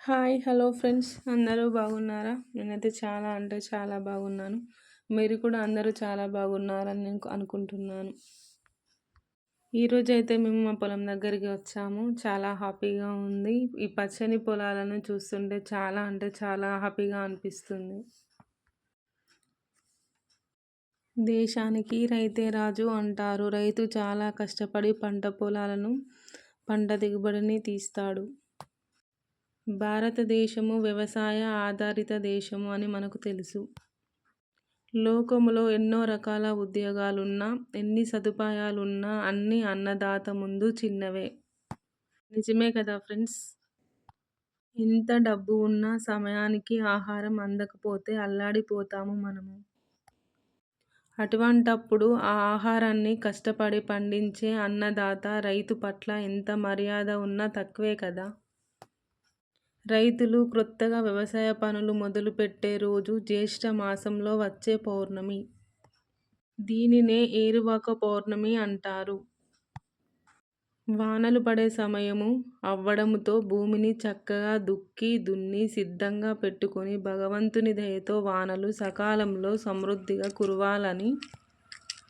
Hi! Hello friends. అందరూ బాగున్నారా? నేనైతే చాలా అంటే చాలా బాగున్నాను. మీరు కూడా అందరూ చాలా బాగున్నారని నేను అనుకుంటున్నాను. ఈరోజైతే మేము మా పొలం దగ్గరికి వచ్చాము. చాలా హ్యాపీగా ఉంది. ఈ పచ్చని పొలాలను చూస్తుంటే చాలా అంటే చాలా హ్యాపీగా అనిపిస్తుంది. దేశానికి రైతే రాజు అంటారు. రైతు చాలా కష్టపడి పంట దిగుబడిని తీస్తాడు. భారతదేశము వ్యవసాయ ఆధారిత దేశము అని మనకు తెలుసు. లోకములో ఎన్నో రకాల ఉద్యోగాలున్నా, ఎన్ని సదుపాయాలున్నా అన్నీ అన్నదాత ముందు చిన్నవే. నిజమే కదా ఫ్రెండ్స్? ఎంత డబ్బు ఉన్నా సమయానికి ఆహారం అందకపోతే అల్లాడిపోతాము మనము. అటువంటప్పుడు ఆ ఆహారాన్ని కష్టపడి పండించే అన్నదాత రైతు పట్ల ఎంత మర్యాద ఉన్నా తక్కువే కదా. రైతులు క్రొత్తగా వ్యవసాయ పనులు మొదలుపెట్టే రోజు జ్యేష్ఠ మాసంలో వచ్చే పౌర్ణమి. దీనినే ఏరువాక పౌర్ణమి అంటారు. వానలు పడే సమయము అవ్వడంతో భూమిని చక్కగా దుక్కి దున్ని సిద్ధంగా పెట్టుకొని భగవంతుని దయతో వానలు సకాలంలో సమృద్ధిగా కురవాలని,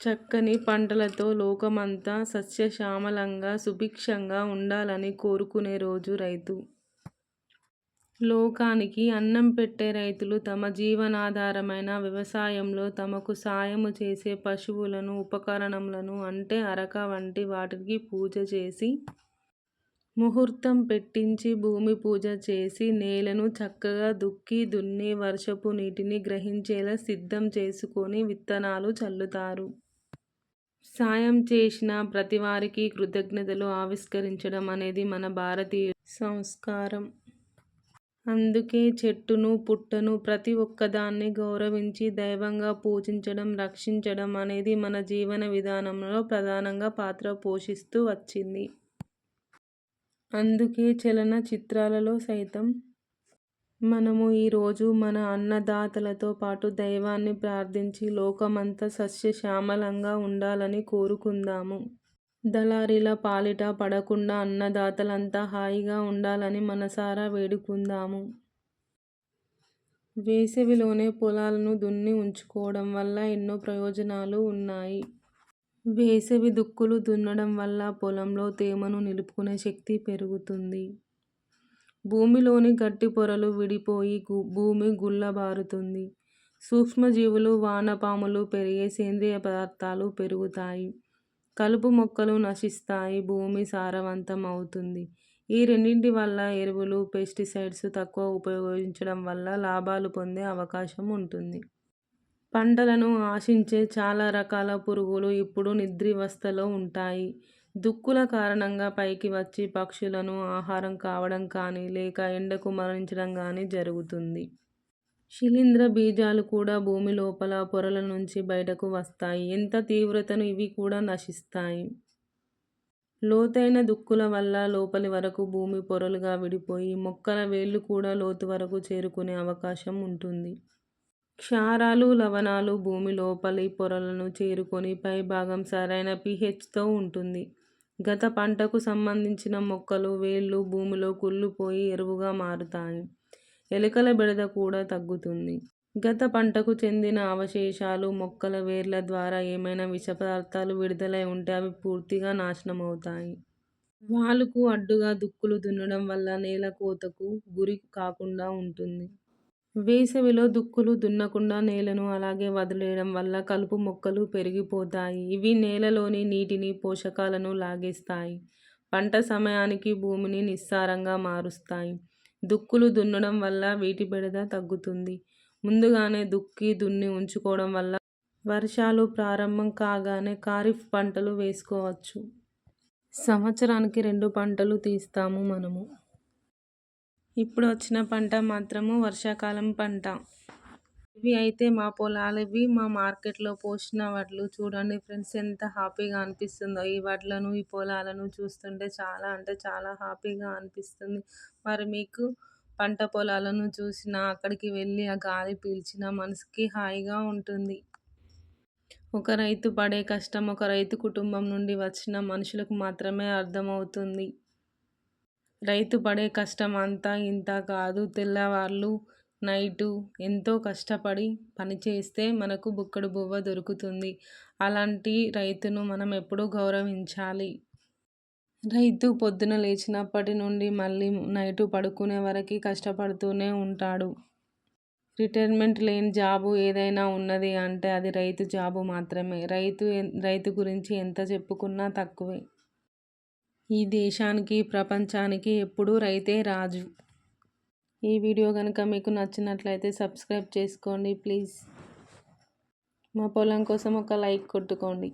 చక్కని పంటలతో లోకమంతా సస్యశ్యామలంగా సుభిక్షంగా ఉండాలని కోరుకునే రోజు రైతు. లోకానికి అన్నం పెట్టే రైతులు తమ జీవనాధారమైన వ్యవసాయంలో తమకు సాయము చేసే పశువులను, ఉపకరణములను అంటే అరక వంటి వాటికి పూజ చేసి, ముహూర్తం పెట్టించి భూమి పూజ చేసి, నేలను చక్కగా దుక్కి దున్ని వర్షపు నీటిని గ్రహించేలా సిద్ధం చేసుకొని విత్తనాలు చల్లుతారు. సాయం చేసిన ప్రతివారికి కృతజ్ఞతలు ఆవిష్కరించడం అనేది మన భారతీయ సంస్కారం. అందుకే చెట్టును, పుట్టను ప్రతి ఒక్కదాన్ని గౌరవించి దైవంగా పూజించడం, రక్షించడం అనేది మన జీవన విధానంలో ప్రధానంగా పాత్ర పోషిస్తూ వచ్చింది. అందుకే చలన చిత్రాలలో సైతం మనము ఈరోజు మన అన్నదాతలతో పాటు దైవాన్ని ప్రార్థించి లోకమంతా సస్యశ్యామలంగా ఉండాలని కోరుకుందాము. దళారీల పాలిట పడకుండా అన్నదాతలంతా హాయిగా ఉండాలని మనసారా వేడుకుందాము. వేసవిలోనే పొలాలను దున్ని ఉంచుకోవడం వల్ల ఎన్నో ప్రయోజనాలు ఉన్నాయి. వేసవి దుక్కులు దున్నడం వల్ల పొలంలో తేమను నిలుపుకునే శక్తి పెరుగుతుంది. భూమిలోని గట్టి పొరలు విడిపోయి భూమి గుల్లబారుతుంది. సూక్ష్మజీవులు, వానపాములు పెరిగే సేంద్రియ పదార్థాలు పెరుగుతాయి. కలుపు మొక్కలు నశిస్తాయి. భూమి సారవంతం అవుతుంది. ఈ రెండింటి వల్ల ఎరువులు, పెస్టిసైడ్స్ తక్కువ ఉపయోగించడం వల్ల లాభాలు పొందే అవకాశం ఉంటుంది. పంటలను ఆశించే చాలా రకాల పురుగులు ఇప్పుడు నిద్రావస్థలో ఉంటాయి. దుక్కుల కారణంగా పైకి వచ్చి పక్షులను ఆహారం కావడం కానీ, లేక ఎండకు మరణించడం కానీ జరుగుతుంది. శిలీంధ్ర బీజాలు కూడా భూమి లోపల పొరల నుంచి బయటకు వస్తాయి. ఎంత తీవ్రతను ఇవి కూడా నశిస్తాయి. లోతైన దుక్కుల వల్ల లోపలి వరకు భూమి పొరలుగా విడిపోయి మొక్కల వేళ్ళు కూడా లోతు వరకు చేరుకునే అవకాశం ఉంటుంది. క్షారాలు, లవణాలు భూమి లోపలి పొరలను చేరుకొని పై భాగం సరైన pHతో ఉంటుంది. గత పంటకు సంబంధించిన మొక్కలు, వేళ్ళు భూమిలో కుళ్ళిపోయి ఎరువుగా మారుతాయి. ఎలుకల బెడద కూడా తగ్గుతుంది. గత పంటకు చెందిన అవశేషాలు మొక్కల వేర్ల ద్వారా ఏమైనా విష పదార్థాలు విడుదలై ఉంటే అవి పూర్తిగా నాశనమవుతాయి. వాలుకు అడ్డుగా దుక్కులు దున్నడం వల్ల నేల కోతకు గురి కాకుండా ఉంటుంది. వేసవిలో దుక్కులు దున్నకుండా నేలను అలాగే వదిలేయడం వల్ల కలుపు మొక్కలు పెరిగిపోతాయి. ఇవి నేలలోని నీటిని, పోషకాలను లాగేస్తాయి. పంట సమయానికి భూమిని నిస్సారంగా మారుస్తాయి. దుక్కులు దున్నడం వల్ల వీటి బెడద తగ్గుతుంది. ముందుగానే దుక్కి దున్ని ఉంచుకోవడం వల్ల వర్షాలు ప్రారంభం కాగానే ఖరీఫ్ పంటలు వేసుకోవచ్చు. సంవత్సరానికి 2 పంటలు తీస్తాము మనము. ఇప్పుడు వచ్చిన పంట మాత్రము వర్షాకాలం పంట. ఇవి అయితే మా పొలాలవి, మా మార్కెట్లో పోసిన వడ్లు. చూడండి ఫ్రెండ్స్, ఎంత హ్యాపీగా అనిపిస్తుందో ఈ వడ్లను, ఈ పొలాలను చూస్తుంటే చాలా అంటే చాలా హ్యాపీగా అనిపిస్తుంది. మరి మీకు పంట పొలాలను చూసినా, అక్కడికి వెళ్ళి ఆ గాలి పీల్చిన మనసుకి హాయిగా ఉంటుంది. ఒక రైతు పడే కష్టం ఒక రైతు కుటుంబం నుండి వచ్చిన మనుషులకు మాత్రమే అర్థమవుతుంది. రైతు పడే కష్టం అంతా ఇంత కాదు. తెల్లవార్లు నైటు ఎంతో కష్టపడి పనిచేస్తే మనకు బుక్కడు బువ్వ దొరుకుతుంది. అలాంటి రైతును మనం ఎప్పుడూ గౌరవించాలి. రైతు పొద్దున లేచినప్పటి నుండి మళ్ళీ నైటు పడుకునే వరకు కష్టపడుతూనే ఉంటాడు. రిటైర్మెంట్ లేని జాబు ఏదైనా ఉన్నది అంటే అది రైతు జాబు మాత్రమే. రైతు గురించి ఎంత చెప్పుకున్నా తక్కువే. ఈ దేశానికి, ప్రపంచానికి ఎప్పుడూ రైతే రాజు. ఈ వీడియో కనుక మీకు నచ్చినట్లయితే సబ్స్క్రైబ్ చేసుకోండి ప్లీజ్. మా పొలం కోసం ఒక లైక్ కొట్టుకోండి.